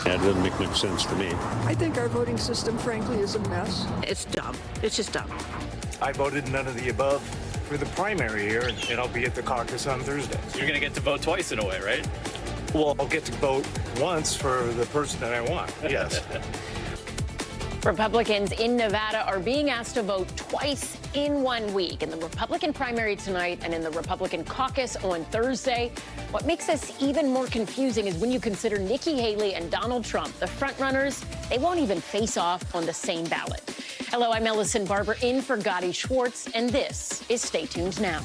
That doesn't make much sense to me. I think our voting system, frankly, is a mess. It's dumb. It's just dumb. I voted none of the above for the primary here, and I'll be at the caucus on Thursday. So you're going to get to vote twice in a way, right? Well, I'll get to vote once for the person that I want, yes. Republicans in Nevada are being asked to vote twice in 1 week, in the Republican primary tonight and in the Republican caucus on Thursday. What makes this even more confusing is when you consider Nikki Haley and Donald Trump, the frontrunners, they won't even face off on the same ballot. Hello, I'm Ellison Barber in for Gadi Schwartz, and this is Stay Tuned Now.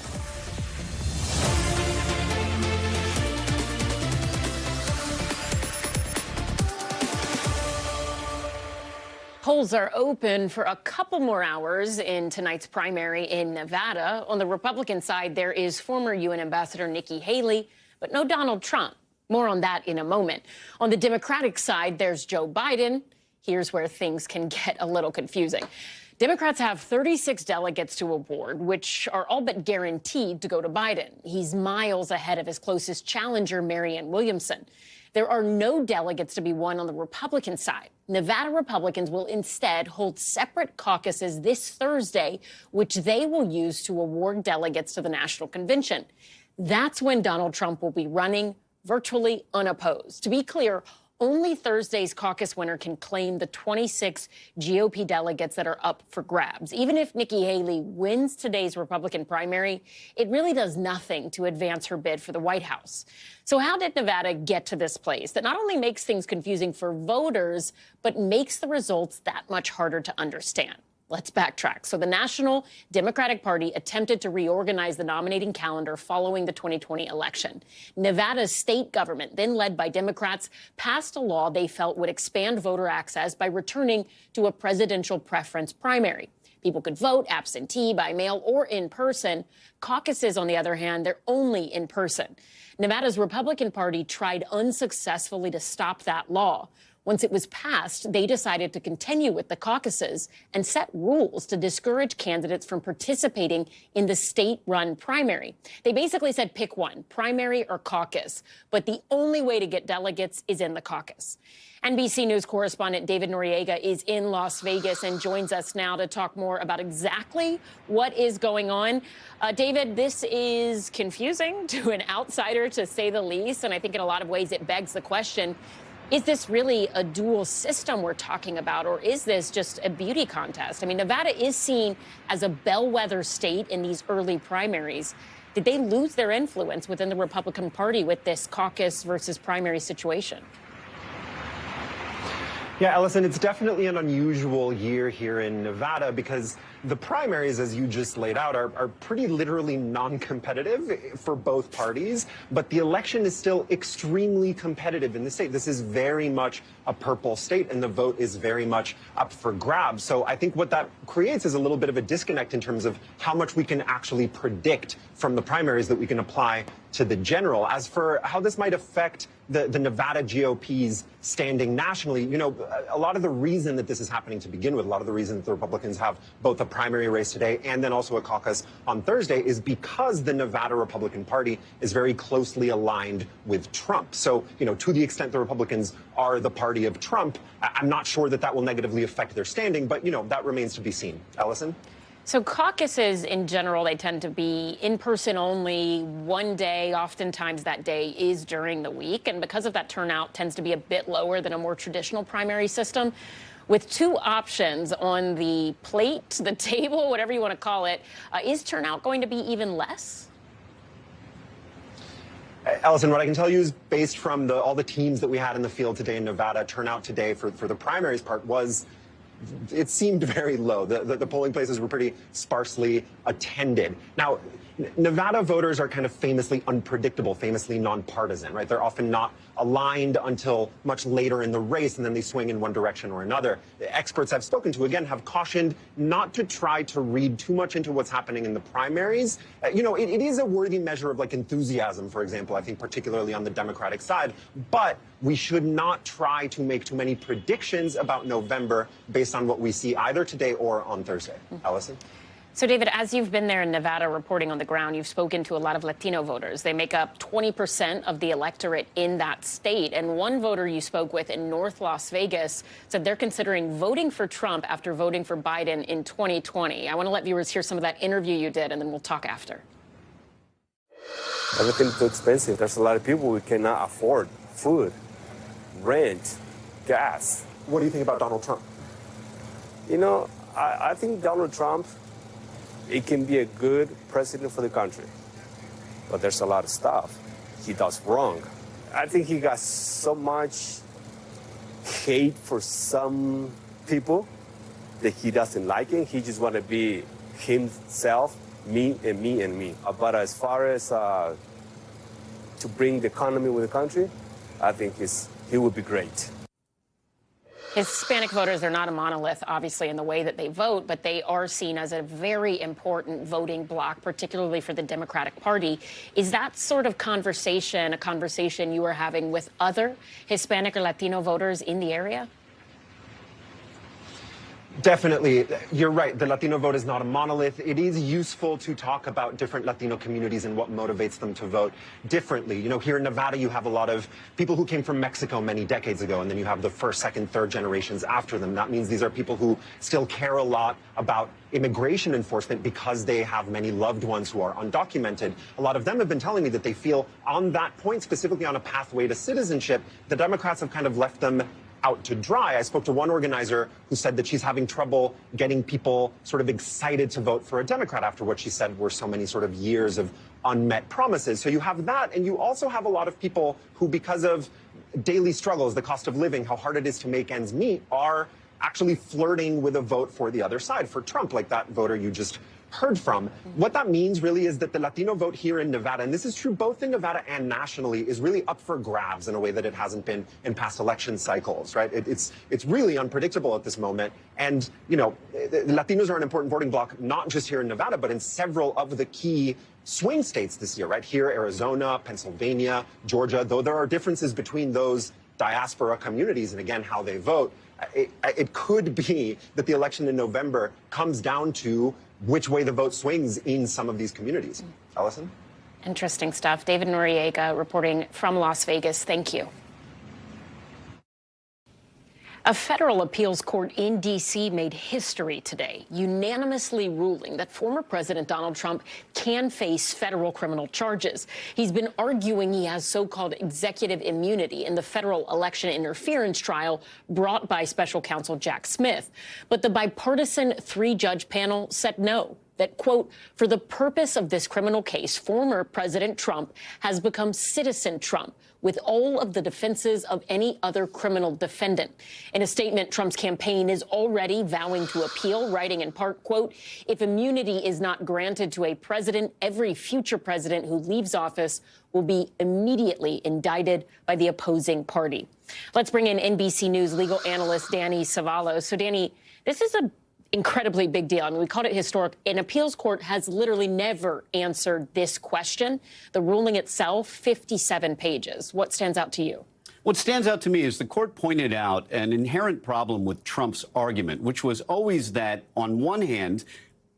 Polls are open for a couple more hours in tonight's primary in Nevada. On the Republican side, there is former UN Ambassador Nikki Haley, but no Donald Trump. More on that in a moment. On the Democratic side, there's Joe Biden. Here's where things can get a little confusing. Democrats have 36 delegates to award, which are all but guaranteed to go to Biden. He's miles ahead of his closest challenger, Marianne Williamson. There are no delegates to be won on the Republican side. Nevada Republicans will instead hold separate caucuses this Thursday, which they will use to award delegates to the national convention. That's when Donald Trump will be running virtually unopposed. To be clear, only Thursday's caucus winner can claim the 26 GOP delegates that are up for grabs. Even if Nikki Haley wins today's Republican primary, it really does nothing to advance her bid for the White House. So how did Nevada get to this place that not only makes things confusing for voters, but makes the results that much harder to understand? Let's backtrack. So the National Democratic Party attempted to reorganize the nominating calendar following the 2020 election. Nevada's state government, then led by Democrats, passed a law they felt would expand voter access by returning to a presidential preference primary. People could vote absentee, by mail, or in person. Caucuses, on the other hand, they're only in person. Nevada's Republican Party tried unsuccessfully to stop that law. Once it was passed, they decided to continue with the caucuses and set rules to discourage candidates from participating in the state-run primary. They basically said pick one, primary or caucus, but the only way to get delegates is in the caucus. NBC News correspondent David Noriega is in Las Vegas and joins us now to talk more about exactly what is going on. David, this is confusing to an outsider, to say the least, and I think in a lot of ways it begs the question, is this really a dual system we're talking about, or is this just a beauty contest? I mean, Nevada is seen as a bellwether state in these early primaries. Did they lose their influence within the Republican Party with this caucus versus primary situation? Yeah, Ellison, it's definitely an unusual year here in Nevada because the primaries, as you just laid out, are pretty literally non-competitive for both parties, but the election is still extremely competitive in the state. This is very much a purple state, and the vote is very much up for grabs. So I think what that creates is a little bit of a disconnect in terms of how much we can actually predict from the primaries that we can apply to the general. As for how this might affect the Nevada GOP's standing nationally, you know, a lot of the reason that this is happening to begin with, a lot of the reason that the Republicans have both a primary race today and then also a caucus on Thursday is because the Nevada Republican Party is very closely aligned with Trump. So, you know, to the extent the Republicans are the party of Trump, I'm not sure that that will negatively affect their standing, but, you know, that remains to be seen. Ellison? So caucuses in general, they tend to be in person only one day. Oftentimes that day is during the week. And because of that, turnout tends to be a bit lower than a more traditional primary system. With two options on the plate, the table, whatever you want to call it, is turnout going to be even less? Ellison, what I can tell you is based from all the teams that we had in the field today in Nevada, turnout today for the primaries part was, it seemed very low. The polling places were pretty sparsely attended. Now, Nevada voters are kind of famously unpredictable, famously nonpartisan, right? They're often not aligned until much later in the race, and then they swing in one direction or another. The experts I've spoken to, again, have cautioned not to try to read too much into what's happening in the primaries. You know, it is a worthy measure of, like, enthusiasm, for example, I think particularly on the Democratic side, but we should not try to make too many predictions about November based on what we see either today or on Thursday. Ellison? So, David, as you've been there in Nevada reporting on the ground, you've spoken to a lot of Latino voters. They make up 20% of the electorate in that state. And one voter you spoke with in North Las Vegas said they're considering voting for Trump after voting for Biden in 2020. I want to let viewers hear some of that interview you did, and then we'll talk after. Everything's too expensive. There's a lot of people who cannot afford food, rent, gas. What do you think about Donald Trump? You know, I think Donald Trump, he can be a good president for the country. But there's a lot of stuff he does wrong. I think he got so much hate for some people that he doesn't like it. He just want to be himself, me and me and me. But as far as to bring the economy with the country, I think he would be great. Hispanic voters are not a monolith, obviously, in the way that they vote, but they are seen as a very important voting bloc, particularly for the Democratic Party. Is that sort of conversation a conversation you are having with other Hispanic or Latino voters in the area? Definitely. You're right. The Latino vote is not a monolith. It is useful to talk about different Latino communities and what motivates them to vote differently. You know, here in Nevada, you have a lot of people who came from Mexico many decades ago, and then you have the first, second, third generations after them. That means these are people who still care a lot about immigration enforcement because they have many loved ones who are undocumented. A lot of them have been telling me that they feel on that point, specifically on a pathway to citizenship, the Democrats have kind of left them out to dry. I spoke to one organizer who said that she's having trouble getting people sort of excited to vote for a Democrat after what she said were so many sort of years of unmet promises. So you have that, and you also have a lot of people who, because of daily struggles, the cost of living, how hard it is to make ends meet, are actually flirting with a vote for the other side, for Trump, like that voter you just heard from. What that means really is that the Latino vote here in Nevada, and this is true both in Nevada and nationally, is really up for grabs in a way that it hasn't been in past election cycles, right? It's really unpredictable at this moment. And, you know, the Latinos are an important voting bloc, not just here in Nevada, but in several of the key swing states this year, right? Here, Arizona, Pennsylvania, Georgia, though there are differences between those diaspora communities and, again, how they vote. It could be that the election in November comes down to which way the vote swings in some of these communities. Allison? Interesting stuff. David Noriega reporting from Las Vegas. Thank you. A federal appeals court in D.C. made history today, unanimously ruling that former President Donald Trump can face federal criminal charges. He's been arguing he has so-called executive immunity in the federal election interference trial brought by special counsel Jack Smith. But the bipartisan three-judge panel said no. That, quote, for the purpose of this criminal case, former President Trump has become citizen Trump with all of the defenses of any other criminal defendant. In a statement, Trump's campaign is already vowing to appeal, writing in part, quote, if immunity is not granted to a president, every future president who leaves office will be immediately indicted by the opposing party. Let's bring in NBC News legal analyst Danny Savalos. So, Danny, this is a incredibly big deal. I mean, we called it historic. An appeals court has literally never answered this question. The ruling itself, 57 pages. What stands out to you? What stands out to me is the court pointed out an inherent problem with Trump's argument, which was always that, on one hand,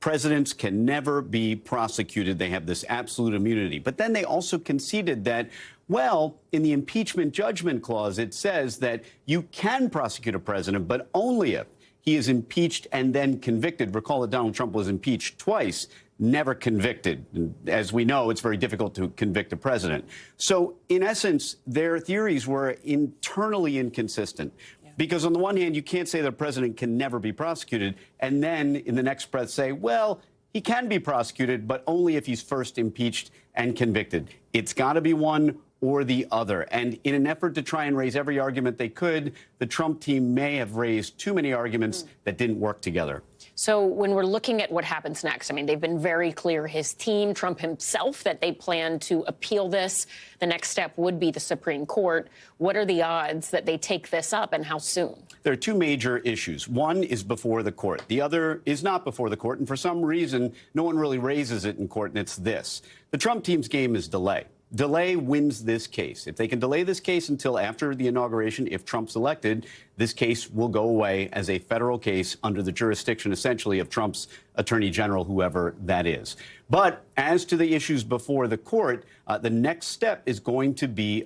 presidents can never be prosecuted. They have this absolute immunity. But then they also conceded that, well, in the impeachment judgment clause, it says that you can prosecute a president, but only if he is impeached and then convicted. Recall that Donald Trump was impeached twice, never convicted. As we know, it's very difficult to convict a president. So, in essence, their theories were internally inconsistent. Because on the one hand, you can't say that a president can never be prosecuted, and then in the next breath say, well, he can be prosecuted, but only if he's first impeached and convicted. It's got to be one or the other. And in an effort to try and raise every argument they could, the Trump team may have raised too many arguments that didn't work together. So when we're looking at what happens next, I mean, they've been very clear, his team, Trump himself, that they plan to appeal this. The next step would be the Supreme Court. What are the odds that they take this up, and how soon? There are two major issues. One is before the court. The other is not before the court. And for some reason, no one really raises it in court, and it's this. The Trump team's game is delay. delay wins this case. If they can delay this case until after the inauguration, if Trump's elected, this case will go away as a federal case under the jurisdiction, essentially, of Trump's attorney general, whoever that is. But as to the issues before the court, the next step is going to be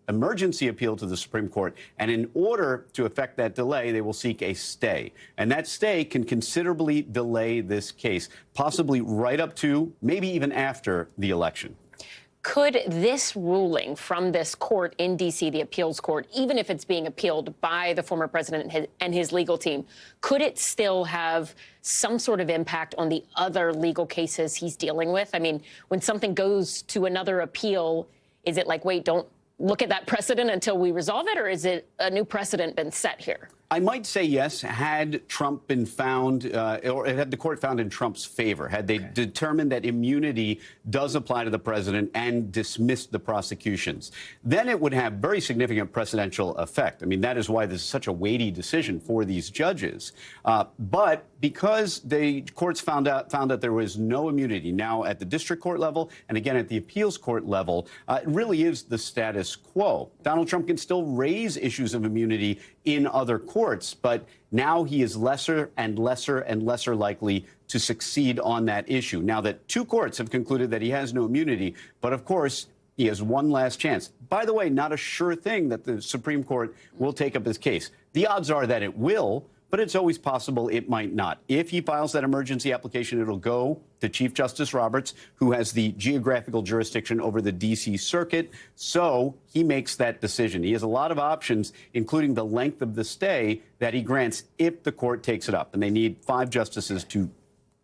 emergency appeal to the Supreme Court. And in order to effect that delay, they will seek a stay. And that stay can considerably delay this case, possibly right up to, maybe even after the election. Could this ruling from this court in D.C., the appeals court, even if it's being appealed by the former president and his legal team, could it still have some sort of impact on the other legal cases he's dealing with? I mean, when something goes to another appeal, is it like, wait, don't look at that precedent until we resolve it, or is it a new precedent been set here? I might say yes, had Trump been found, or had the court found in Trump's favor, had they determined that immunity does apply to the president and dismissed the prosecutions, then it would have very significant precedential effect. I mean, that is why this is such a weighty decision for these judges. But because the courts found that there was no immunity now at the district court level and again at the appeals court level, it really is the status quo. Donald Trump can still raise issues of immunity in other courts, but now he is lesser and lesser and lesser likely to succeed on that issue. Now that two courts have concluded that he has no immunity, but of course, he has one last chance. By the way, not a sure thing that the Supreme Court will take up his case. The odds are that it will, but it's always possible it might not. If he files that emergency application, it'll go to Chief Justice Roberts, who has the geographical jurisdiction over the D.C. Circuit. So he makes that decision. He has a lot of options, including the length of the stay that he grants if the court takes it up. And they need 5 justices to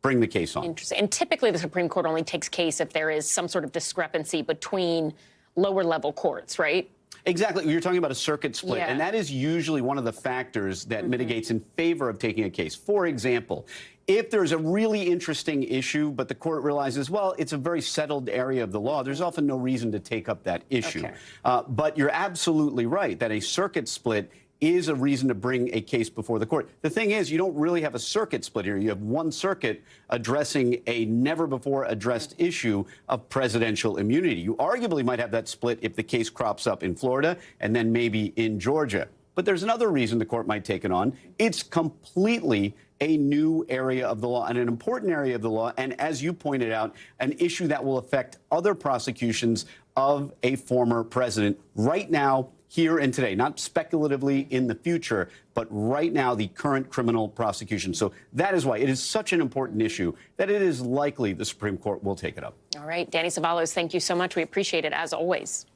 bring the case on. Interesting. And typically the Supreme Court only takes case if there is some sort of discrepancy between lower level courts, right? Exactly. You're talking about a circuit split, and that is usually one of the factors that mitigates in favor of taking a case. For example, if there's a really interesting issue, but the court realizes, well, it's a very settled area of the law, there's often no reason to take up that issue. Okay. But you're absolutely right that a circuit split is a reason to bring a case before the court. The thing is, you don't really have a circuit split here. You have one circuit addressing a never-before-addressed issue of presidential immunity. You arguably might have that split if the case crops up in Florida and then maybe in Georgia. But there's another reason the court might take it on. It's completely a new area of the law and an important area of the law, and as you pointed out, an issue that will affect other prosecutions of a former president right now, here and today, not speculatively in the future, but right now, the current criminal prosecution. So that is why it is such an important issue that it is likely the Supreme Court will take it up. All right. Danny Ceballos, thank you so much. We appreciate it, as always.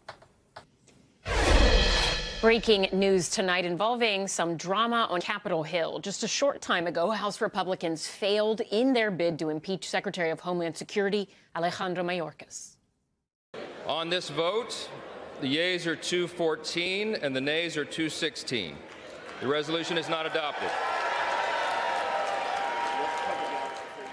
Breaking news tonight involving some drama on Capitol Hill. Just a short time ago, House Republicans failed in their bid to impeach Secretary of Homeland Security Alejandro Mayorkas. On this vote, the yeas are 214 and the nays are 216. The resolution is not adopted.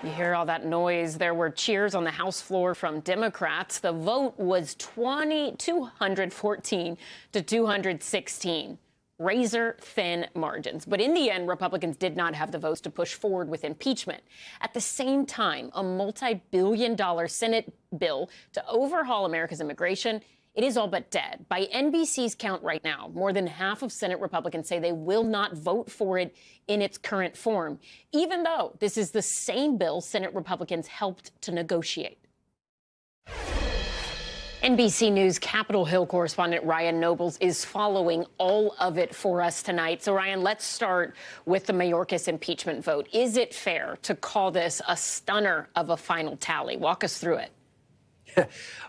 You hear all that noise. There were cheers on the House floor from Democrats. The vote was 214 to 216. Razor-thin margins. But in the end, Republicans did not have the votes to push forward with impeachment. At the same time, a multi-billion-dollar Senate bill to overhaul America's immigration, it is all but dead. By NBC's count right now, more than half of Senate Republicans say they will not vote for it in its current form, even though this is the same bill Senate Republicans helped to negotiate. NBC News Capitol Hill correspondent Ryan Nobles is following all of it for us tonight. So, Ryan, let's start with the Mayorkas impeachment vote. Is it fair to call this a stunner of a final tally? Walk us through it.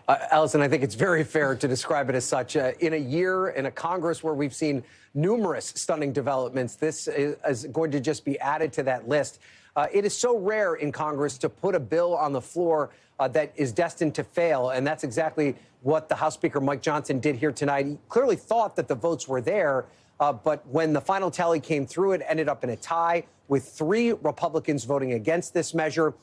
Allison, I think it's very fair to describe it as such. In a year in a Congress where we've seen numerous stunning developments, this is going to just be added to that list. It is so rare in Congress to put a bill on the floor that is destined to fail, and that's exactly what the House Speaker Mike Johnson did here tonight. He clearly thought that the votes were there, but when the final tally came through, it ended up in a tie with 3 Republicans voting against this measure.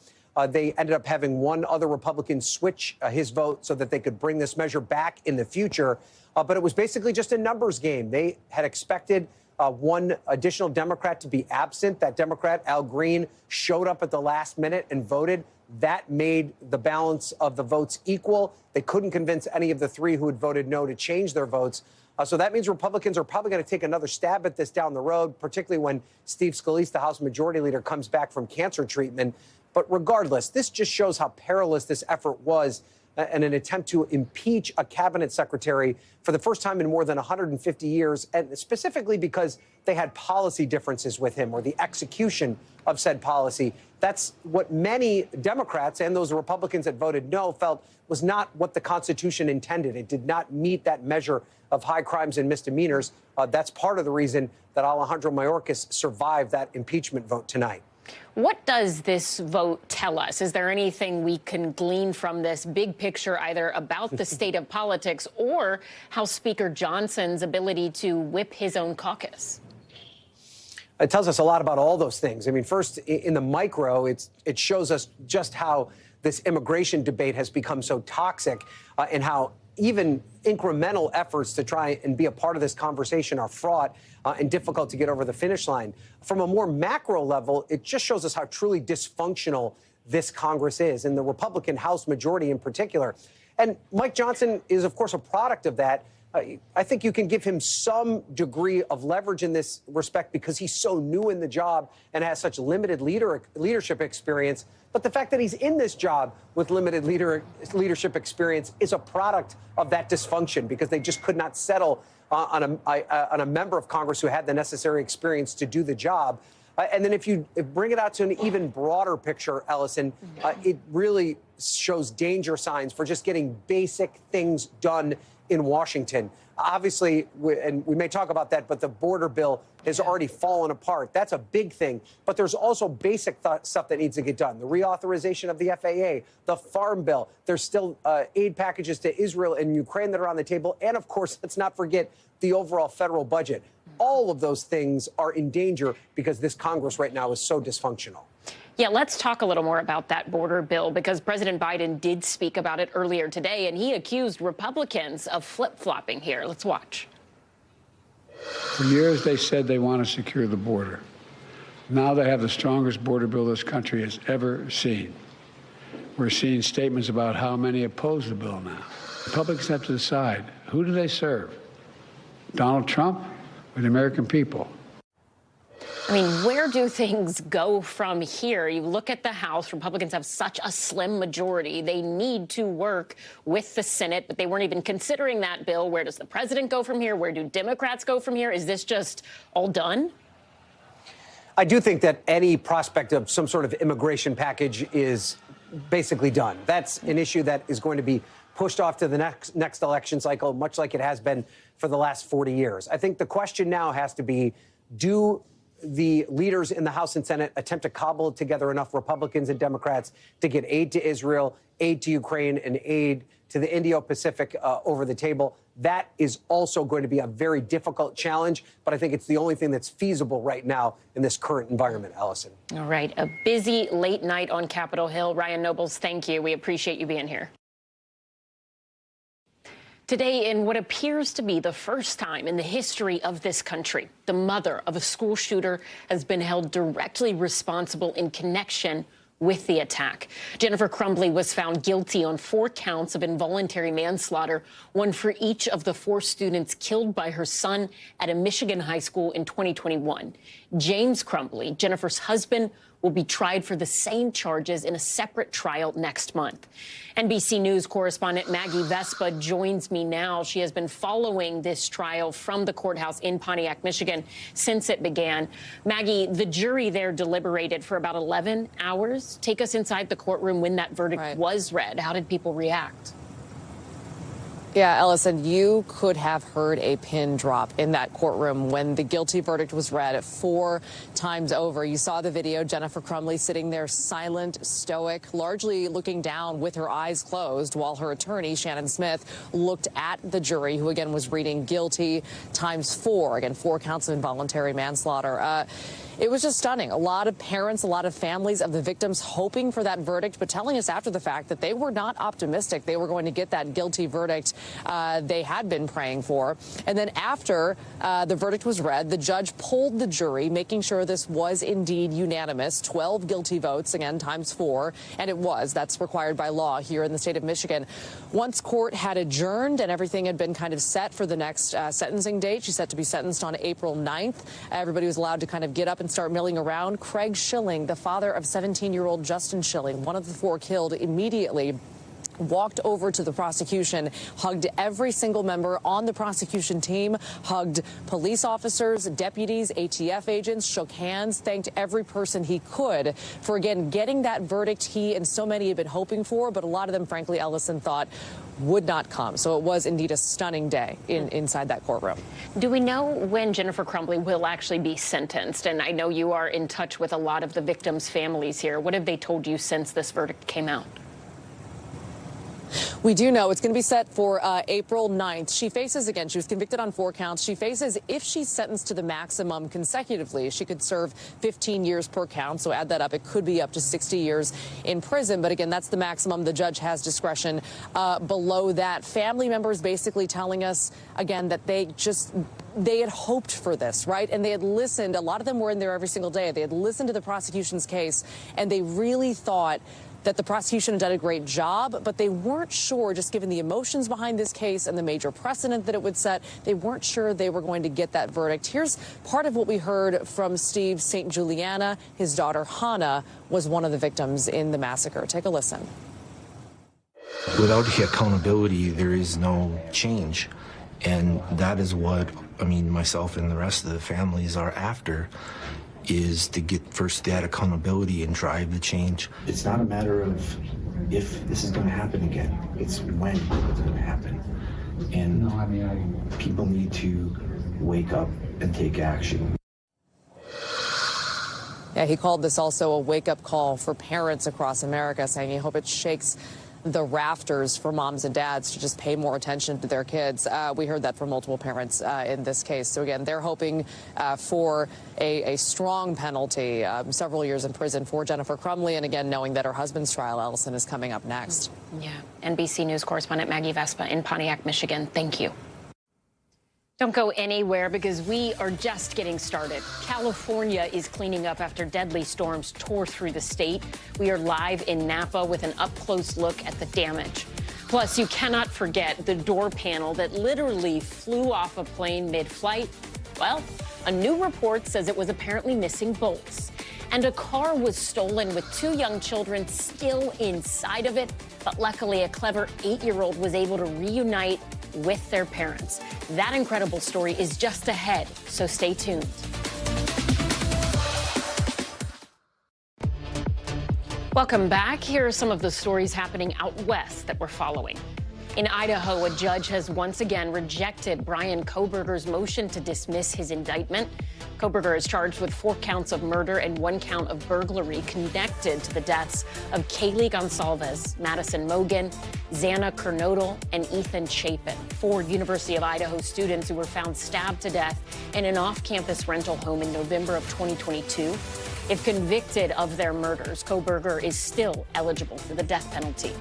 They ended up having one other Republican switch his vote so that they could bring this measure back in the future. But it was basically just a numbers game. They had expected one additional Democrat to be absent. That Democrat, Al Green, showed up at the last minute and voted. That made the balance of the votes equal. They couldn't convince any of the three who had voted no to change their votes. So that means Republicans are probably going to take another stab at this down the road, particularly when Steve Scalise, the House Majority Leader, comes back from cancer treatment. But regardless, this just shows how perilous this effort was in an attempt to impeach a cabinet secretary for the first time in more than 150 years, and specifically because they had policy differences with him or the execution of said policy. That's what many Democrats and those Republicans that voted no felt was not what the Constitution intended. It did not meet that measure of high crimes and misdemeanors. That's part of the reason that Alejandro Mayorkas survived that impeachment vote tonight. What does this vote tell us? Is there anything we can glean from this big picture, either about the state of politics or how Speaker Johnson's ability to whip his own caucus? It tells us a lot about all those things. I mean, first, in the micro, it shows us just how this immigration debate has become so toxic and how even incremental efforts to try and be a part of this conversation are fraught and difficult to get over the finish line. From a more macro level, it just shows us how truly dysfunctional this Congress is, and the Republican House majority in particular. And Mike Johnson is, of course, a product of that. I think you can give him some degree of leverage in this respect because he's so new in the job and has such limited leadership experience. But the fact that he's in this job with limited leadership experience is a product of that dysfunction because they just could not settle on a member of Congress who had the necessary experience to do the job. And then if you bring it out to an even broader picture, Ellison, it really shows danger signs for just getting basic things done in Washington. Obviously, and we may talk about that, but the border bill has already fallen apart. That's a big thing. But there's also basic stuff that needs to get done. The reauthorization of the FAA, the Farm Bill. There's still aid packages to Israel and Ukraine that are on the table. And, of course, let's not forget the overall federal budget. All of those things are in danger because this Congress right now is so dysfunctional. Yeah, let's talk a little more about that border bill, because President Biden did speak about it earlier today, and he accused Republicans of flip-flopping here. Let's watch. For years, they said they want to secure the border. Now they have the strongest border bill this country has ever seen. We're seeing statements about how many oppose the bill now. Republicans have to decide, who do they serve? Donald Trump or the American people? I mean, where do things go from here? You look at the House, Republicans have such a slim majority. They need to work with the Senate, but they weren't even considering that bill. Where does the president go from here? Where do Democrats go from here? Is this just all done? I do think that any prospect of some sort of immigration package is basically done. That's an issue that is going to be pushed off to the next election cycle, much like it has been for the last 40 years. I think the question now has to be, do the leaders in the House and Senate attempt to cobble together enough Republicans and Democrats to get aid to Israel, aid to Ukraine, and aid to the Indo-Pacific over the table? That is also going to be a very difficult challenge, but I think it's the only thing that's feasible right now in this current environment, Ellison. All right. A busy late night on Capitol Hill. Ryan Nobles, thank you. We appreciate you being here. Today, in what appears to be the first time in the history of this country, the mother of a school shooter has been held directly responsible in connection with the attack. Jennifer Crumbley was found guilty on 4 counts of involuntary manslaughter, one for each of the 4 students killed by her son at a Michigan high school in 2021. James Crumbley, Jennifer's husband, will be tried for the same charges in a separate trial next month. NBC News correspondent Maggie Vespa joins me now. She has been following this trial from the courthouse in Pontiac, Michigan, since it began. Maggie, the jury there deliberated for about 11 hours. Take us inside the courtroom when that verdict was read. How did people react? Yeah, Ellison, you could have heard a pin drop in that courtroom when the guilty verdict was read 4 times over. You saw the video, Jennifer Crumbley sitting there silent, stoic, largely looking down with her eyes closed while her attorney, Shannon Smith, looked at the jury, who again was reading guilty times 4, again, 4 counts of involuntary manslaughter. It was just stunning. A lot of parents, a lot of families of the victims hoping for that verdict, but telling us after the fact that they were not optimistic they were going to get that guilty verdict. they had been praying for. And then after the verdict was read, the judge polled the jury, making sure this was indeed unanimous. 12 guilty votes, again, times 4. And it was. That's required by law here in the state of Michigan. Once court had adjourned and everything had been kind of set for the next sentencing date, she's set to be sentenced on April 9th. Everybody was allowed to kind of get up and start milling around. Craig Schilling, the father of 17-year-old Justin Schilling, one of the 4 killed, immediately walked over to the prosecution, hugged every single member on the prosecution team, hugged police officers, deputies, ATF agents, shook hands, thanked every person he could for, again, getting that verdict he and so many had been hoping for, but a lot of them, frankly, Ellison thought would not come. So it was indeed a stunning day inside that courtroom. Do we know when Jennifer Crumbley will actually be sentenced? And I know you are in touch with a lot of the victims' families here. What have they told you since this verdict came out? We do know it's going to be set for April 9th. She faces, again, she was convicted on 4 counts. She faces, if she's sentenced to the maximum consecutively, she could serve 15 years per count. So add that up, it could be up to 60 years in prison. But again, that's the maximum. The judge has discretion below that. Family members basically telling us, again, that they had hoped for this, right? And they had listened. A lot of them were in there every single day. They had listened to the prosecution's case, and they really thought that the prosecution had done a great job, but they weren't sure, just given the emotions behind this case and the major precedent that it would set, they weren't sure they were going to get that verdict. Here's part of what we heard from Steve St. Juliana. His daughter, Hannah, was one of the victims in the massacre. Take a listen. Without the accountability, there is no change. And that is what, I mean, myself and the rest of the families are after, is to get first that accountability and drive the change. It's not a matter of if this is going to happen again. It's when it's going to happen. And people need to wake up and take action. Yeah, he called this also a wake-up call for parents across America, saying he hopes it shakes the rafters for moms and dads to just pay more attention to their kids. We heard that from multiple parents in this case. So again, they're hoping for a strong penalty, several years in prison for Jennifer Crumbley, and again, knowing that her husband's trial, Ellison, is coming up next. Yeah. NBC News correspondent Maggie Vespa in Pontiac, Michigan. Thank you. Don't go anywhere, because we are just getting started. California is cleaning up after deadly storms tore through the state. We are live in Napa with an up-close look at the damage. Plus, you cannot forget the door panel that literally flew off a plane mid-flight. Well, a new report says it was apparently missing bolts. And a car was stolen with 2 young children still inside of it. But luckily, a clever 8-year-old was able to reunite with their parents. That incredible story is just ahead, so stay tuned. Welcome back. Here are some of the stories happening out west that we're following. In Idaho, a judge has once again rejected Brian Kohberger's motion to dismiss his indictment. Kohberger is charged with 4 counts of murder and 1 count of burglary connected to the deaths of Kaylee Gonsalves, Madison Mogan, Xana Kernodle, and Ethan Chapin, 4 University of Idaho students who were found stabbed to death in an off-campus rental home in November of 2022. If convicted of their murders, Kohberger is still eligible for the death penalty.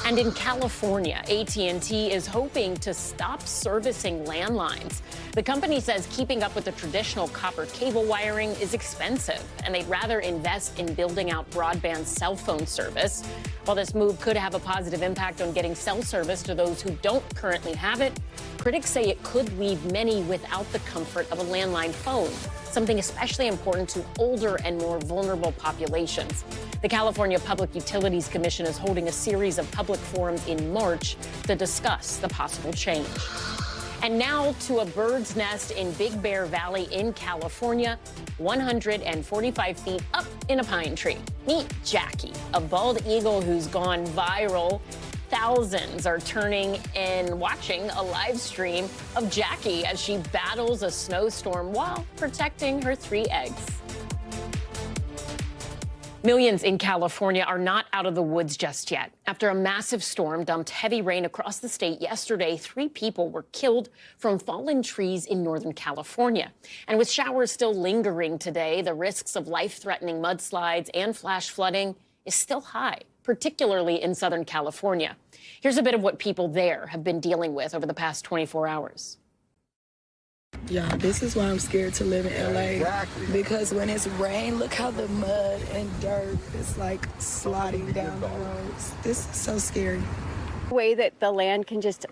And in California, AT&T is hoping to stop servicing landlines. The company says keeping up with the traditional copper cable wiring is expensive, and they'd rather invest in building out broadband cell phone service. While this move could have a positive impact on getting cell service to those who don't currently have it, critics say it could leave many without the comfort of a landline phone, something especially important to older and more vulnerable populations. The California Public Utilities Commission is holding a series of public forums in March to discuss the possible change. And now to a bird's nest in Big Bear Valley in California, 145 feet up in a pine tree. Meet Jackie, a bald eagle who's gone viral. Thousands are turning and watching a live stream of Jackie as she battles a snowstorm while protecting her 3 eggs. Millions in California are not out of the woods just yet. After a massive storm dumped heavy rain across the state yesterday, 3 people were killed from fallen trees in Northern California. And with showers still lingering today, the risks of life-threatening mudslides and flash flooding is still high. particularly in Southern California. Here's a bit of what people there have been dealing with over the past 24 hours. Yeah, this is why I'm scared to live in LA. Exactly. Because when it's rain, look how the mud and dirt is like sliding down the roads. This is so scary. The way that the land can just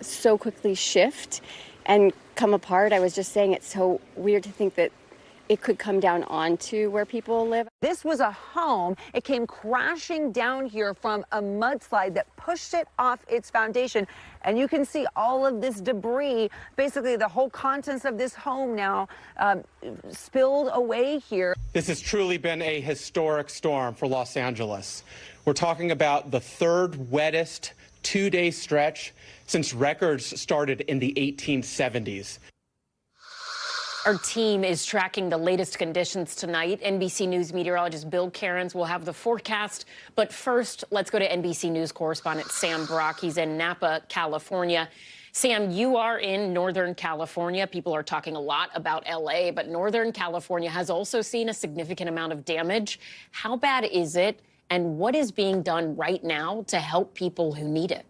so quickly shift and come apart. I was just saying it's so weird to think that it could come down onto where people live. This was a home. It came crashing down here from a mudslide that pushed it off its foundation. And you can see all of this debris, basically the whole contents of this home now spilled away here. This has truly been a historic storm for Los Angeles. We're talking about the third wettest two-day stretch since records started in the 1870s. Our team is tracking the latest conditions tonight. NBC News meteorologist Bill Cairns will have the forecast. But first, let's go to NBC News correspondent Sam Brock. He's in Napa, California. Sam, you are in Northern California. People are talking a lot about L.A., but Northern California has also seen a significant amount of damage. How bad is it, and what is being done right now to help people who need it?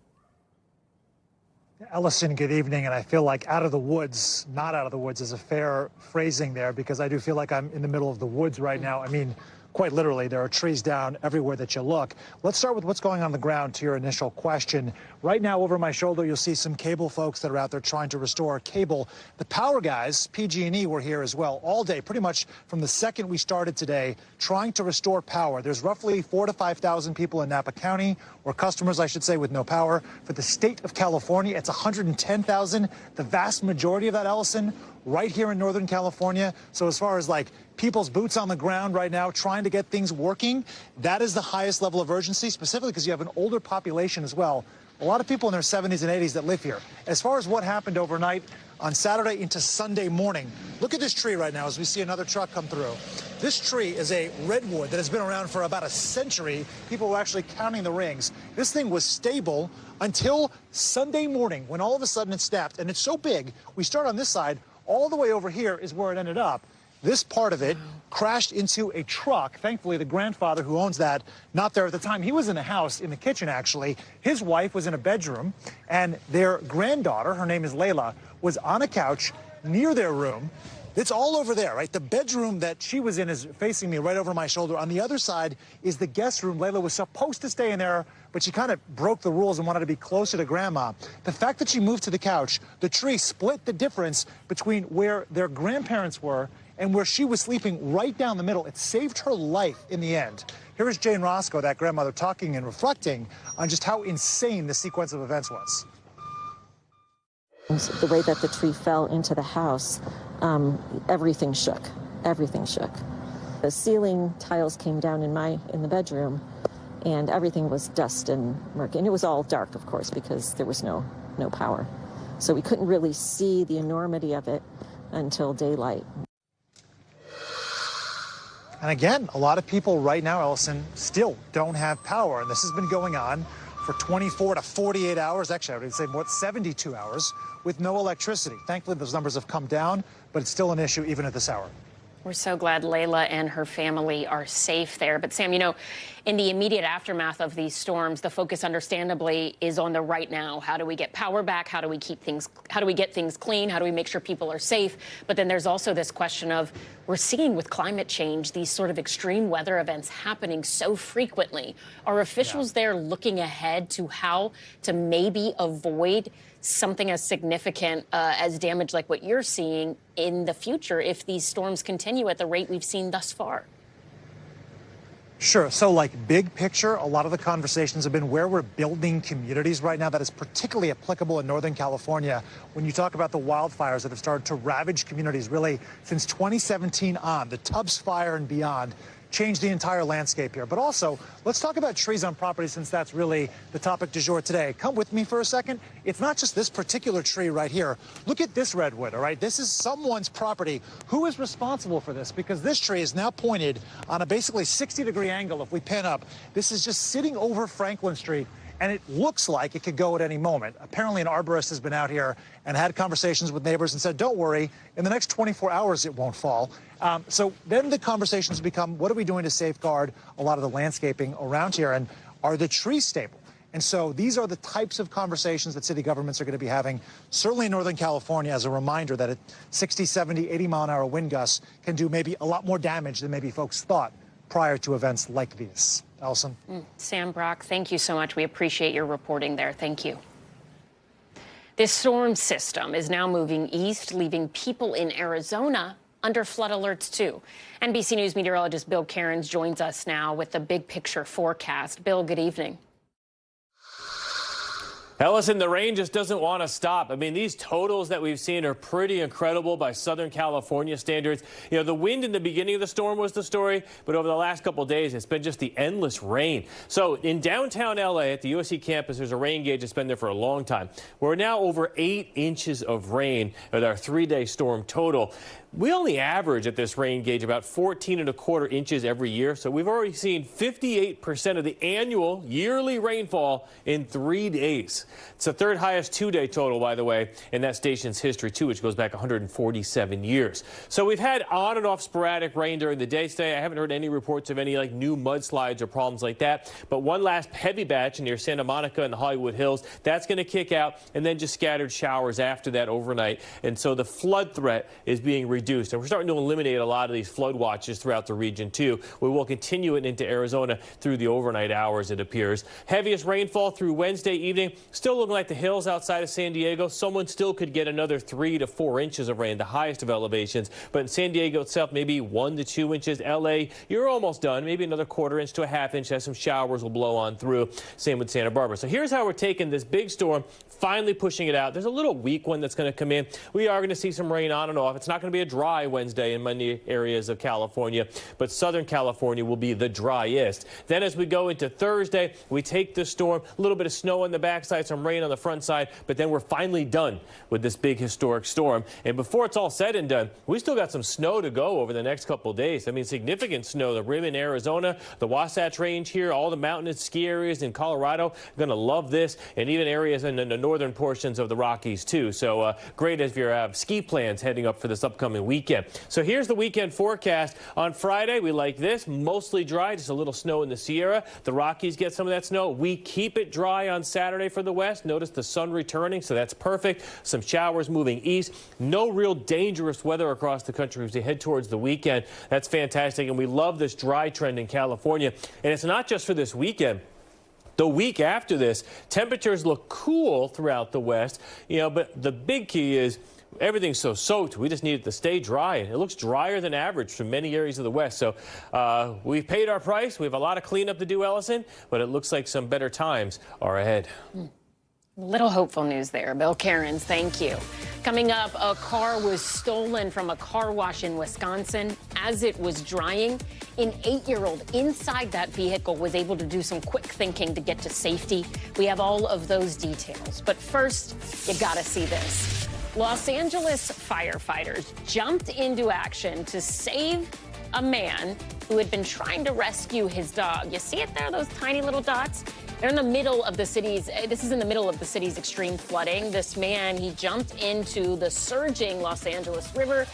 Ellison, good evening. And I feel like out of the woods, not out of the woods is a fair phrasing there, because I do feel like I'm in the middle of the woods right now. I mean, quite literally, there are trees down everywhere that you look. Let's start with what's going on the ground to your initial question. Right now, over my shoulder, you'll see some cable folks that are out there trying to restore cable. The power guys, PG&E, were here as well all day, pretty much from the second we started today, trying to restore power. There's roughly 4,000 to 5,000 people in Napa County, or customers, I should say, with no power. For the state of California, it's 110,000. The vast majority of that, Ellison, right here in Northern California. So as far as like people's boots on the ground right now trying to get things working, that is the highest level of urgency, specifically because you have an older population as well. A lot of people in their 70s and 80s that live here. As far as what happened overnight on Saturday into Sunday morning, look at this tree right now as we see another truck come through. This tree is a redwood that has been around for about a century. People were actually counting the rings. This thing was stable until Sunday morning when all of a sudden it snapped. And it's so big, we start on this side, all the way over here is where it ended up. This part of it crashed into a truck. Thankfully, the grandfather who owns that, not there at the time. He was in the house, in the kitchen, actually. His wife was in a bedroom, and their granddaughter, her name is Layla, was on a couch near their room. It's all over there, right? The bedroom that she was in is facing me right over my shoulder. On the other side is the guest room. Layla was supposed to stay in there, but she kind of broke the rules and wanted to be closer to Grandma. The fact that she moved to the couch, the tree split the difference between where their grandparents were and where she was sleeping right down the middle. It saved her life in the end. Here is Jane Roscoe, that grandmother, talking and reflecting on just how insane the sequence of events was. The way that the tree fell into the house, everything shook. Everything shook. The ceiling tiles came down in the bedroom, and everything was dust and murky. And it was all dark, of course, because there was no power. So we couldn't really see the enormity of it until daylight. And again, a lot of people right now, Ellison, still don't have power. And this has been going on for 24 to 48 hours. Actually, I would say more, 72 hours with no electricity. Thankfully, those numbers have come down, but it's still an issue even at this hour. We're so glad Layla and her family are safe there. But Sam, you know, in the immediate aftermath of these storms, the focus understandably is on the right now. How do we get power back? How do we get things clean? How do we make sure people are safe? But then there's also this question of, we're seeing with climate change, these sort of extreme weather events happening so frequently. Are officials there looking ahead to how to maybe avoid something as significant as damage like what you're seeing in the future if these storms continue at the rate we've seen thus far? Sure. So like big picture, a lot of the conversations have been where we're building communities right now. That is particularly applicable in Northern California. When you talk about the wildfires that have started to ravage communities really since 2017 on, the Tubbs fire and beyond, changed the entire landscape here. But also, let's talk about trees on property, since that's really the topic du jour today. Come with me for a second. It's not just this particular tree right here. Look at this redwood, all right? This is someone's property. Who is responsible for this? Because this tree is now pointed on a basically 60-degree angle. If we pan up, this is just sitting over Franklin Street, and it looks like it could go at any moment. Apparently, an arborist has been out here and had conversations with neighbors and said, don't worry, in the next 24 hours, it won't fall. So then the conversations become, what are we doing to safeguard a lot of the landscaping around here? And Are the trees stable? And so these are the types of conversations that city governments are going to be having, certainly in Northern California, as a reminder that a 60, 70, 80-mile-an-hour wind gust can do maybe a lot more damage than maybe folks thought prior to events like these. Allison? Sam Brock, thank you so much. We appreciate your reporting there. Thank you. This storm system is now moving east, leaving people in Arizona under flood alerts, too. NBC News meteorologist Bill Cairns joins us now with the big picture forecast. Bill, good evening. Ellison, the rain just doesn't want to stop. I mean, these totals that we've seen are pretty incredible by Southern California standards. You know, the wind in the beginning of the storm was the story, but over the last couple of days, it's been just the endless rain. So in downtown L.A. at the USC campus, there's a rain gauge that's been there for a long time. We're now over 8 inches of rain with our 3-day storm total. We only average at this rain gauge about 14¼ inches every year, so we've already seen 58% of the annual yearly rainfall in 3 days. It's the third highest 2-day total, by the way, in that station's history, too, which goes back 147 years. So we've had on and off sporadic rain during the day today. I haven't heard any reports of any new mudslides or problems like that, but one last heavy batch near Santa Monica and the Hollywood Hills, that's going to kick out, and then just scattered showers after that overnight. And so the flood threat is being reduced. And we're starting to eliminate a lot of these flood watches throughout the region, too. We will continue it into Arizona through the overnight hours, it appears. Heaviest rainfall through Wednesday evening. Still looking like the hills outside of San Diego. Someone still could get another 3 to 4 inches of rain, the highest of elevations. But in San Diego itself, maybe 1 to 2 inches. L.A., you're almost done. Maybe another 1/4 inch to a 1/2 inch as some showers will blow on through. Same with Santa Barbara. So here's how we're taking this big storm, finally pushing it out. There's a little weak one that's going to come in. We are going to see some rain on and off. It's not going to be a dry Wednesday in many areas of California, but Southern California will be the driest. Then as we go into Thursday, we take this storm, a little bit of snow on the backside, some rain on the front side, but then we're finally done with this big historic storm. And before it's all said and done, we still got some snow to go over the next couple of days. I mean, significant snow. The rim in Arizona, the Wasatch Range here, all the mountainous ski areas in Colorado are going to love this, and even areas in the northern portions of the Rockies, too. So great if you have ski plans heading up for this upcoming weekend. So here's the weekend forecast. On Friday, we like this, mostly dry, just a little snow in the Sierra. The Rockies get some of that snow. We keep it dry on Saturday for the West. Notice the sun returning, so that's perfect. Some showers moving east. No real dangerous weather across the country as we head towards the weekend. That's fantastic, and we love this dry trend in California. And it's not just for this weekend. The week after this, temperatures look cool throughout the West, but the big key is everything's so soaked. We just need it to stay dry. It looks drier than average for many areas of the West. So we've paid our price. We have a lot of cleanup to do, Ellison, but it looks like some better times are ahead. Little hopeful news there. Bill Cairns, thank you. Coming up, a car was stolen from a car wash in Wisconsin. As it was drying, an 8-year-old inside that vehicle was able to do some quick thinking to get to safety. We have all of those details. But first, you gotta see this. Los Angeles firefighters jumped into action to save a man who had been trying to rescue his dog. You see it there, those tiny little dots? They're in the middle of the city's, this is in the middle of the city's extreme flooding. This man, he jumped into the surging Los Angeles River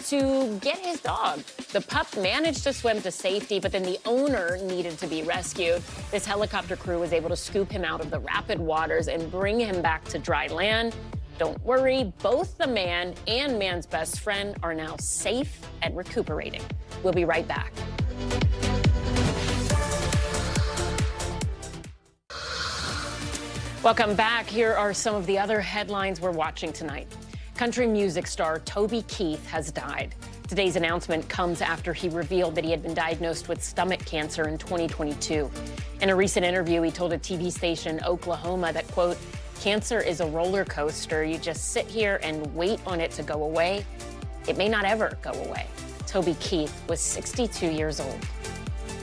to get his dog. The pup managed to swim to safety, but then the owner needed to be rescued. This helicopter crew was able to scoop him out of the rapid waters and bring him back to dry land. Don't worry, both the man and man's best friend are now safe and recuperating. We'll be right back. Welcome back. Here are some of the other headlines we're watching tonight. Country music star Toby Keith has died. Today's announcement comes after he revealed that he had been diagnosed with stomach cancer in 2022. In a recent interview, he told a TV station in Oklahoma that, quote, "Cancer is a roller coaster. You just sit here and wait on it to go away. It may not ever go away." Toby Keith was 62 years old.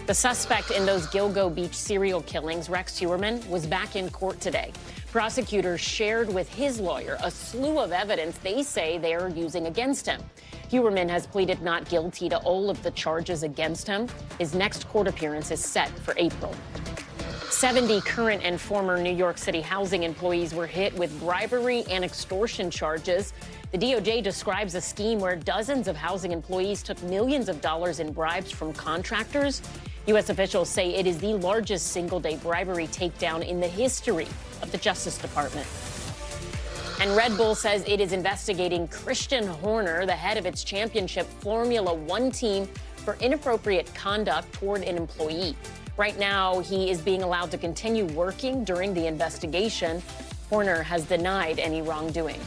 The suspect in those Gilgo Beach serial killings, Rex Heuermann, was back in court today. Prosecutors shared with his lawyer a slew of evidence they say they are using against him. Heuermann has pleaded not guilty to all of the charges against him. His next court appearance is set for April. 70 current and former New York City housing employees were hit with bribery and extortion charges. The DOJ describes a scheme where dozens of housing employees took millions of dollars in bribes from contractors. U.S. officials say it is the largest single-day bribery takedown in the history of the Justice Department. And Red Bull says it is investigating Christian Horner, the head of its championship Formula One team, for inappropriate conduct toward an employee. Right now, he is being allowed to continue working during the investigation. Horner has denied any wrongdoing.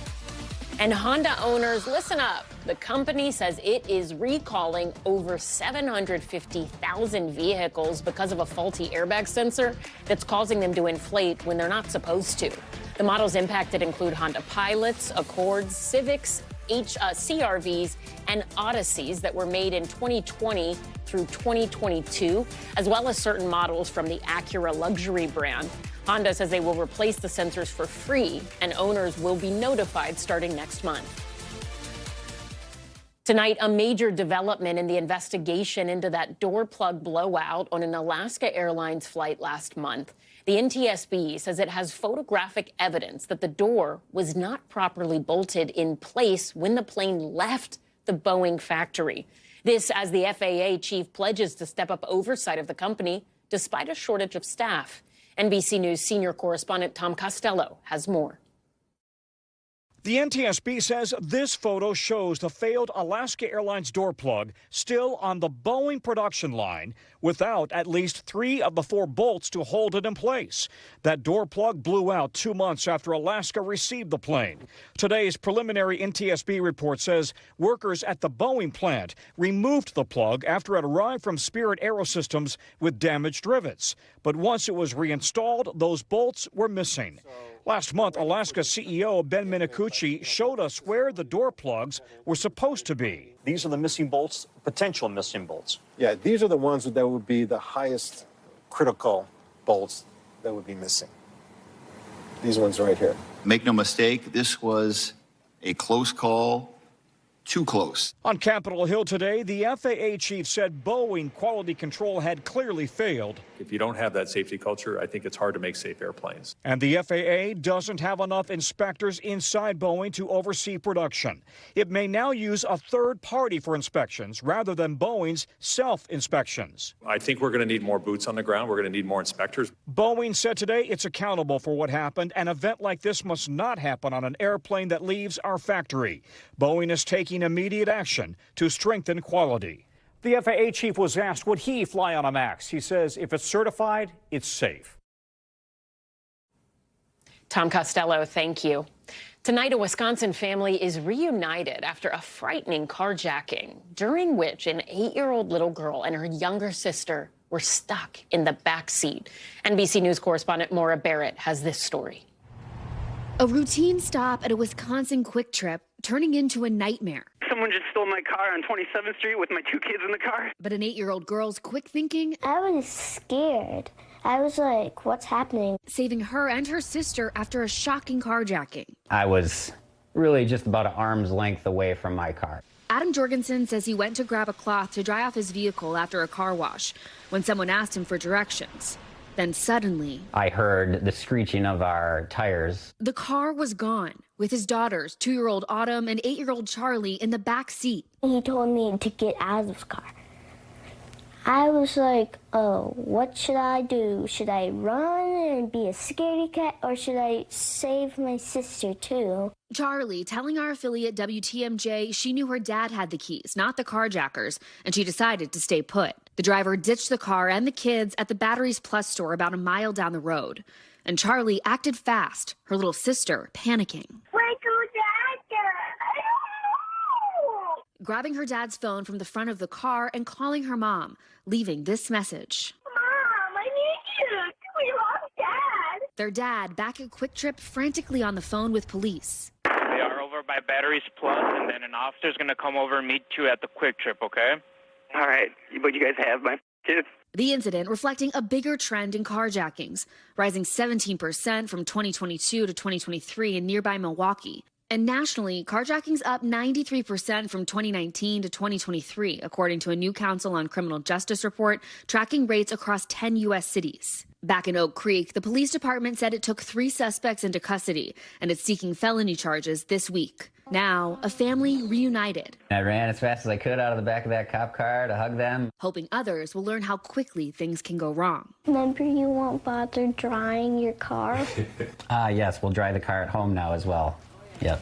And Honda owners, listen up. The company says it is recalling over 750,000 vehicles because of a faulty airbag sensor that's causing them to inflate when they're not supposed to. The models impacted include Honda Pilots, Accords, Civics, CR-Vs, and Odysseys that were made in 2020 through 2022, as well as certain models from the Acura luxury brand. Honda says they will replace the sensors for free, and owners will be notified starting next month. Tonight, a major development in the investigation into that door plug blowout on an Alaska Airlines flight last month. The NTSB says it has photographic evidence that the door was not properly bolted in place when the plane left the Boeing factory. This as the FAA chief pledges to step up oversight of the company despite a shortage of staff. NBC News senior correspondent Tom Costello has more. The NTSB says this photo shows the failed Alaska Airlines door plug still on the Boeing production line without at least 3 of the 4 bolts to hold it in place. That door plug blew out 2 months after Alaska received the plane. Today's preliminary NTSB report says workers at the Boeing plant removed the plug after it arrived from Spirit Aerosystems with damaged rivets. But once it was reinstalled, those bolts were missing. Last month, Alaska CEO Ben Minicucci showed us where the door plugs were supposed to be. These are the missing bolts, potential missing bolts. Yeah, these are the ones that would be the highest critical bolts that would be missing. These ones right here. Make no mistake, this was a close call. Too close. On Capitol Hill today, the FAA chief said Boeing quality control had clearly failed. If you don't have that safety culture, I think it's hard to make safe airplanes. And the FAA doesn't have enough inspectors inside Boeing to oversee production. It may now use a third party for inspections rather than Boeing's self-inspections. I think we're going to need more boots on the ground. We're going to need more inspectors. Boeing said today it's accountable for what happened. An event like this must not happen on an airplane that leaves our factory. Boeing is taking immediate action to strengthen quality. The FAA chief was asked would he fly on a MAX. He says if it's certified, it's safe. Tom Costello, thank you. Tonight, a Wisconsin family is reunited after a frightening carjacking, during which an 8-year-old little girl and her younger sister were stuck in the back seat. NBC News correspondent Maura Barrett has this story. A routine stop at a Wisconsin Quick Trip turning into a nightmare. Someone just stole my car on 27th Street with my 2 kids in the car. But an 8-year-old girl's quick thinking. I was scared. I was like, what's happening? Saving her and her sister after a shocking carjacking. I was really just about an arm's length away from my car. Adam Jorgensen says he went to grab a cloth to dry off his vehicle after a car wash when someone asked him for directions. Then suddenly, I heard the screeching of our tires. The car was gone, with his daughters, 2-year-old Autumn and 8-year-old Charlie, in the back seat. He told me to get out of his car. I was like, oh, what should I do? Should I run and be a scaredy cat, or should I save my sister too? Charlie telling our affiliate WTMJ she knew her dad had the keys, not the carjackers, and she decided to stay put. The driver ditched the car and the kids at the Batteries Plus store about a mile down the road. And Charlie acted fast, her little sister panicking. Grabbing her dad's phone from the front of the car and calling her mom, leaving this message. Mom, I need you. We lost Dad. Their dad, back at Quick Trip, frantically on the phone with police. They are over by Batteries Plus, and then an officer's going to come over and meet you at the Quick Trip, okay? All right, but you guys have my kids. The incident reflecting a bigger trend in carjackings, rising 17% from 2022 to 2023 in nearby Milwaukee. And nationally, carjacking's up 93% from 2019 to 2023, according to a new Council on Criminal Justice report tracking rates across 10 U.S. cities. Back in Oak Creek, the police department said it took 3 suspects into custody, and it's seeking felony charges this week. Now, a family reunited. I ran as fast as I could out of the back of that cop car to hug them. Hoping others will learn how quickly things can go wrong. Remember, you won't bother drying your car? Yes, we'll dry the car at home now as well. Yep.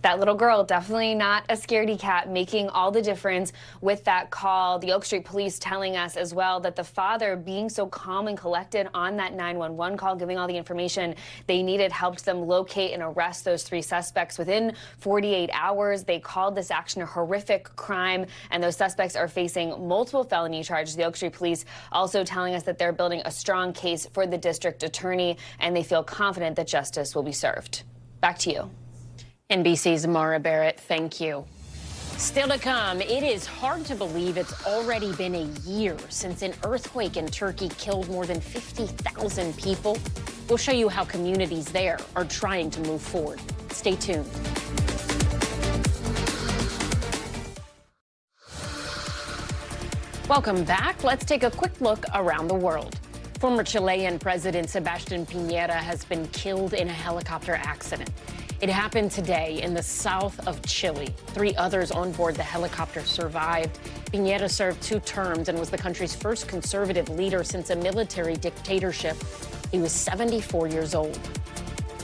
That little girl, definitely not a scaredy cat, making all the difference with that call. The Oak Street police telling us as well that the father, being so calm and collected on that 911 call, giving all the information they needed, helped them locate and arrest those 3 suspects within 48 hours. They called this action a horrific crime, and those suspects are facing multiple felony charges. The Oak Street police also telling us that they're building a strong case for the district attorney, and they feel confident that justice will be served. Back to you. NBC's Mara Barrett, thank you. Still to come, it is hard to believe it's already been a year since an earthquake in Turkey killed more than 50,000 people. We'll show you how communities there are trying to move forward. Stay tuned. Welcome back. Let's take a quick look around the world. Former Chilean President Sebastián Piñera has been killed in a helicopter accident. It happened today in the south of Chile. 3 others on board the helicopter survived. Piñera served 2 terms and was the country's first conservative leader since a military dictatorship. He was 74 years old.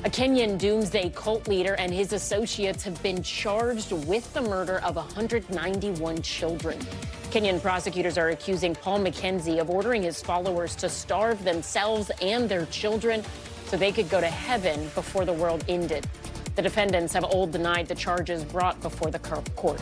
A Kenyan doomsday cult leader and his associates have been charged with the murder of 191 children. Kenyan prosecutors are accusing Paul Mackenzie of ordering his followers to starve themselves and their children so they could go to heaven before the world ended. The defendants have all denied the charges brought before the court.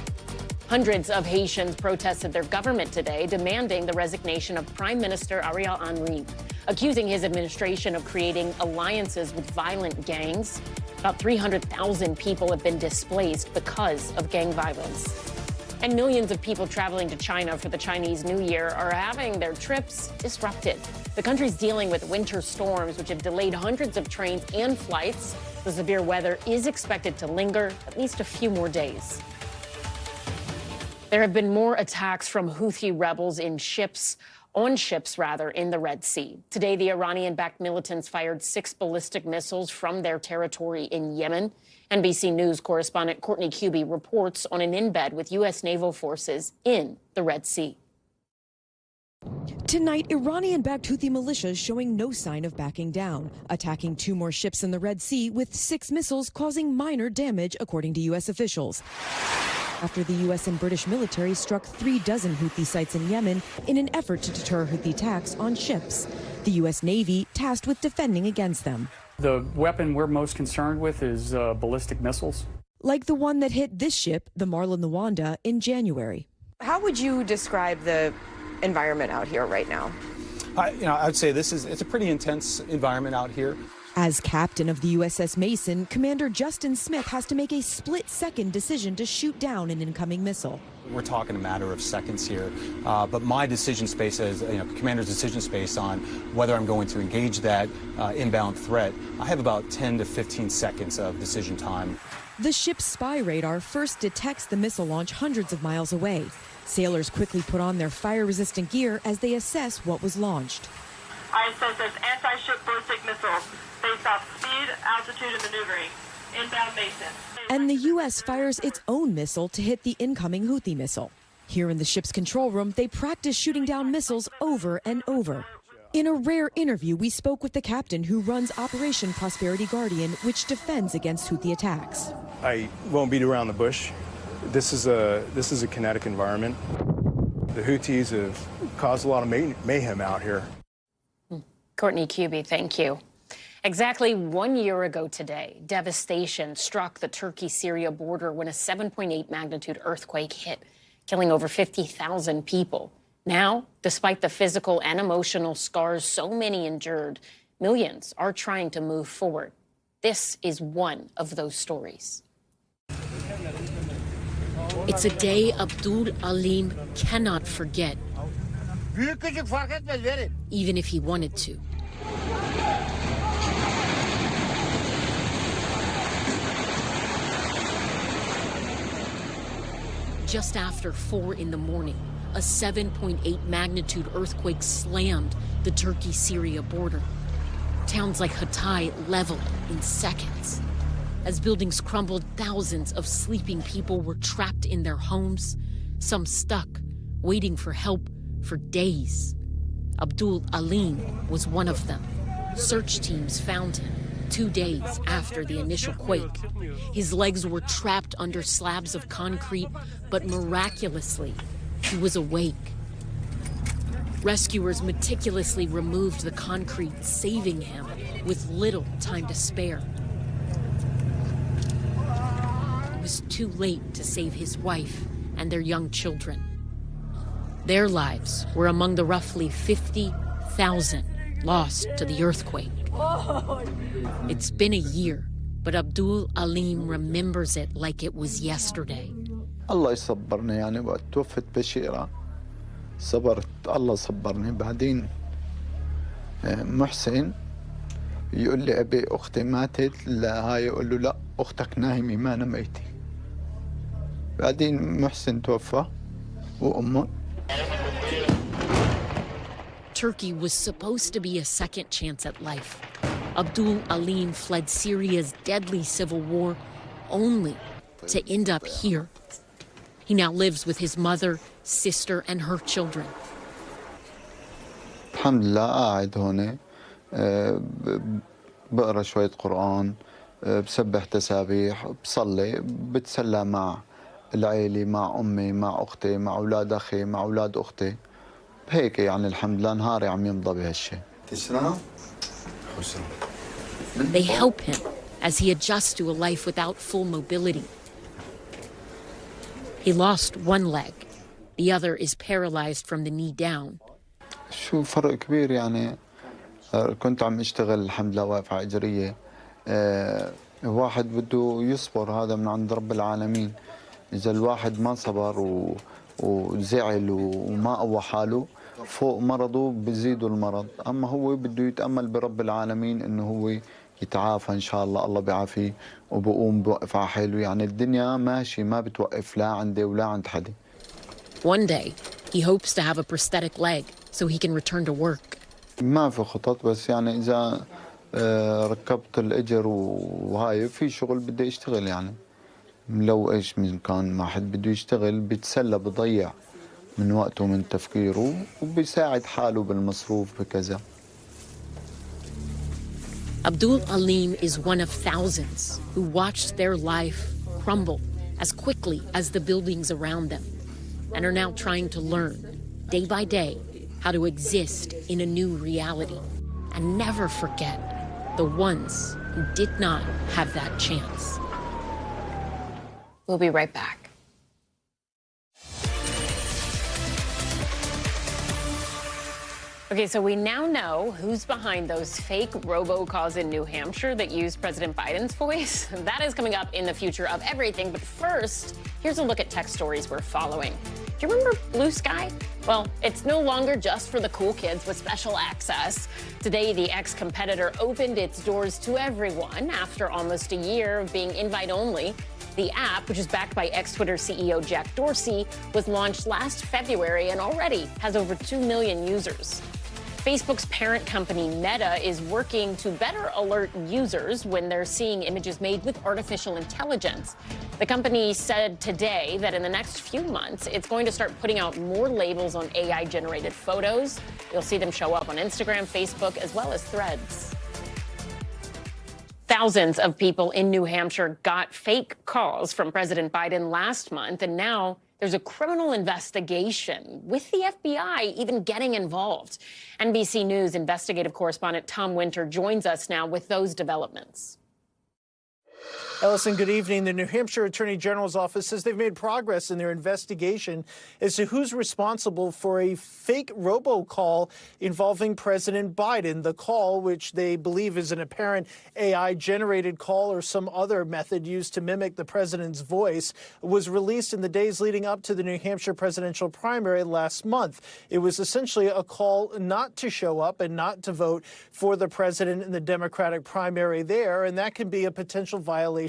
Hundreds of Haitians protested their government today, demanding the resignation of Prime Minister Ariel Henry, accusing his administration of creating alliances with violent gangs. About 300,000 people have been displaced because of gang violence. And millions of people traveling to China for the Chinese New Year are having their trips disrupted. The country's dealing with winter storms, which have delayed hundreds of trains and flights. The severe weather is expected to linger at least a few more days. There have been more attacks from Houthi rebels on ships in the Red Sea. Today, the Iranian-backed militants fired 6 ballistic missiles from their territory in Yemen. NBC News correspondent Courtney Kuby reports on an embed with U.S. naval forces in the Red Sea. Tonight, Iranian-backed Houthi militias showing no sign of backing down, attacking 2 more ships in the Red Sea with 6 missiles causing minor damage, according to U.S. officials. After the U.S. and British military struck 36 Houthi sites in Yemen in an effort to deter Houthi attacks on ships. The U.S. Navy tasked with defending against them. The weapon we're most concerned with is ballistic missiles. Like the one that hit this ship, the Marlin Luanda, in January. How would you describe the environment out here right now? I'd say it's a pretty intense environment out here. As captain of the USS Mason, Commander Justin Smith has to make a split-second decision to shoot down an incoming missile. We're talking a matter of seconds here, but my decision space as commander's decision space on whether I'm going to engage that inbound threat, I have about 10 to 15 seconds of decision time. The ship's spy radar first detects the missile launch hundreds of miles away. Sailors quickly put on their fire-resistant gear as they assess what was launched. ISS anti-ship ballistic missile based off speed, altitude, and maneuvering. Inbound Mason. And the U.S. fires its own missile to hit the incoming Houthi missile. Here in the ship's control room, they practice shooting down missiles over and over. In a rare interview, we spoke with the captain who runs Operation Prosperity Guardian, which defends against Houthi attacks. I won't beat around the bush. This is a kinetic environment. The Houthis have caused a lot of mayhem out here. Courtney Kuby, thank you. Exactly 1 year ago today, devastation struck the Turkey-Syria border when a 7.8 magnitude earthquake hit, killing over 50,000 people. Now, despite the physical and emotional scars so many endured, millions are trying to move forward. This is one of those stories. It's a day Abdul Alim cannot forget, even if he wanted to. Just after 4 in the morning, a 7.8 magnitude earthquake slammed the Turkey-Syria border. Towns like Hatay leveled in seconds. As buildings crumbled, thousands of sleeping people were trapped in their homes, some stuck, waiting for help for days. Abdul Alim was one of them. Search teams found him 2 days after the initial quake. His legs were trapped under slabs of concrete, but miraculously, he was awake. Rescuers meticulously removed the concrete, saving him with little time to spare. It was too late to save his wife and their young children. Their lives were among the roughly 50,000 lost to the earthquake. It's been a year, but Abdul Alim remembers it like it was yesterday. الله يصبرني يعني وقت توفت بشيرة صبرت الله صبرني بعدين محسن يقول لي أبي أختي ماتت لا هاي يقول له لا أختك نايمة ما أنا ميتة بعدين محسن توفى وأمه. Turkey was supposed to be a second chance at life. Abdul Alim fled Syria's deadly civil war only to end up here. He now lives with his mother, sister, and her children. الحمد لله قاعد هون بقرا شوية قرآن بسبح تسابيح بصلي بتسلى مع العيلة مع أمي مع أختي مع أولاد أخي مع أولاد أختي هيك يعني الحمد لله نهاري عم يمضى بهالشيء. They help him as he adjusts to a life without full mobility. He lost one leg. The other is paralyzed from the knee down. شو فرق كبير يعني كنت عم اشتغل الحمد لله واقف على اجريه واحد بده يصبر هذا من عند رب العالمين اذا الواحد ما صبر وزعل وما قوى حاله فوق مرضه بزيده المرض اما هو بده يتامل برب العالمين انه هو يتعافى ان شاء الله الله بيعافيه وبقوم بوقف على حاله يعني الدنيا ماشي ما بتوقف لا عندي ولا عند حدا. One day he hopes to have a prosthetic leg so he can return to work. ما في خطط بس يعني إذا ركبت الأجر وهاي في شغل بدي أشتغل يعني لو إيش من كان ما حد بده يشتغل بيتسلى بضيع من وقته من تفكيره وبيساعد حاله بالمصروف بكذا. Abdul Alim is one of thousands who watched their life crumble as quickly as the buildings around them and are now trying to learn day by day how to exist in a new reality and never forget the ones who did not have that chance. We'll be right back. Okay, so we now know who's behind those fake robocalls in New Hampshire that used President Biden's voice. That is coming up in the future of everything. But first, here's a look at tech stories we're following. Do you remember Blue Sky? Well, it's no longer just for the cool kids with special access. Today, the ex-competitor opened its doors to everyone after almost a year of being invite-only. The app, which is backed by ex-Twitter CEO Jack Dorsey, was launched last February and already has over 2 million users. Facebook's parent company Meta is working to better alert users when they're seeing images made with artificial intelligence. The company said today that in the next few months, it's going to start putting out more labels on AI-generated photos. You'll see them show up on Instagram, Facebook, as well as Threads. Thousands of people in New Hampshire got fake calls from President Biden last month, and now there's a criminal investigation with the FBI even getting involved. NBC News investigative correspondent Tom Winter joins us now with those developments. Ellison, good evening. The New Hampshire Attorney General's office says they've made progress in their investigation as to who's responsible for a fake robocall involving President Biden. The call, which they believe is an apparent AI-generated call or some other method used to mimic the president's voice, was released in the days leading up to the New Hampshire presidential primary last month. It was essentially a call not to show up and not to vote for the president in the Democratic primary there, and that can be a potential violation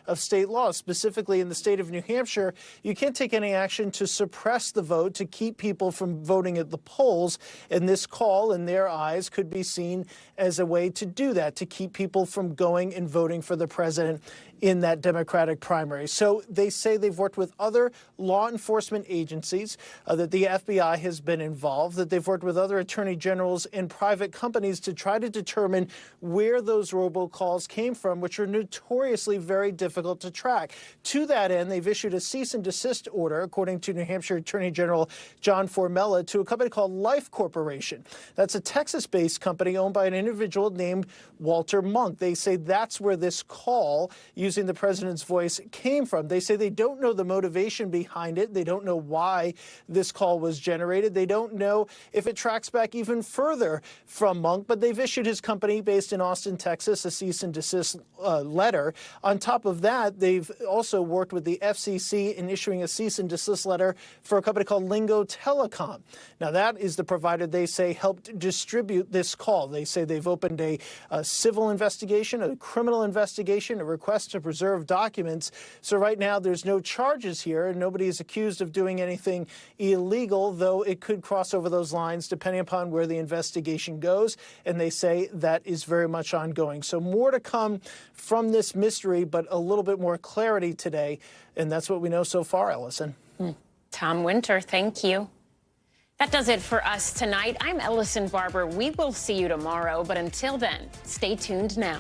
of state law. Specifically in the state of New Hampshire, you can't take any action to suppress the vote, to keep people from voting at the polls, and this call, in their eyes, could be seen as a way to do that, to keep people from going and voting for the president in that Democratic primary. So they say they've worked with other law enforcement agencies, that the FBI has been involved, that they've worked with other attorney generals and private companies to try to determine where those robocalls came from, which are notoriously very difficult to track. To that end, they've issued a cease and desist order, according to New Hampshire Attorney General John Formella, to a company called Life Corporation. That's a Texas-based company owned by an individual named Walter Monk. They say that's where this call using the president's voice came from. They say they don't know the motivation behind it. They don't know why this call was generated. They don't know if it tracks back even further from Monk, but they've issued his company based in Austin, Texas, a cease and desist letter. On top of that, they've also worked with the FCC in issuing a cease and desist letter for a company called Lingo Telecom. Now, that is the provider they say helped distribute this call. They say they've opened a civil investigation, a criminal investigation, a request to preserve documents. So right now there's no charges here and nobody is accused of doing anything illegal, though it could cross over those lines depending upon where the investigation goes. And they say that is very much ongoing. So more to come from this mystery, but a little bit more clarity today. And that's what we know so far, Ellison. Tom Winter, thank you. That does it for us tonight. I'm Ellison Barber. We will see you tomorrow, but until then, stay tuned now.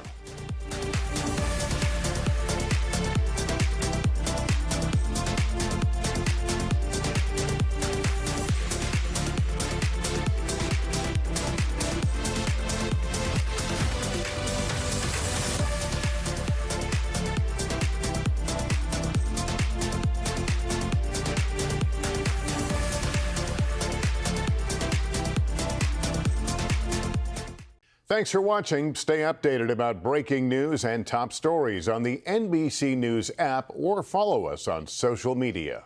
Thanks for watching. Stay updated about breaking news and top stories on the NBC News app or follow us on social media.